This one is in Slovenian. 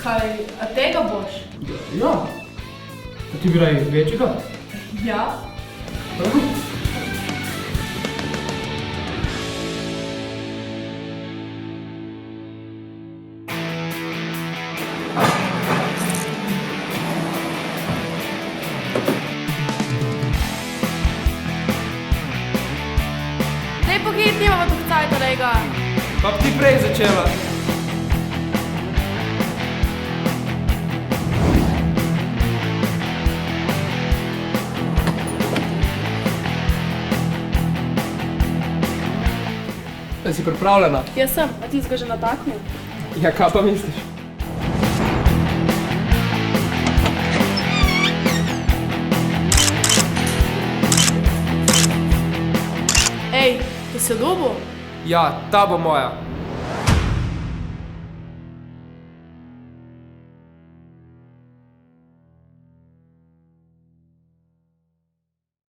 Kaj, a tega boš? Ja. A ti bi raj večjega? Ja. Daj pohitnimo v tog cajta, Rejga. Pa bi ti prej začela. Da si pripravljena? Jaz sem, a ti si ga že nataknil? Ja, kaj pa misliš? Ej, to si dobil? Ja, ta bo moja.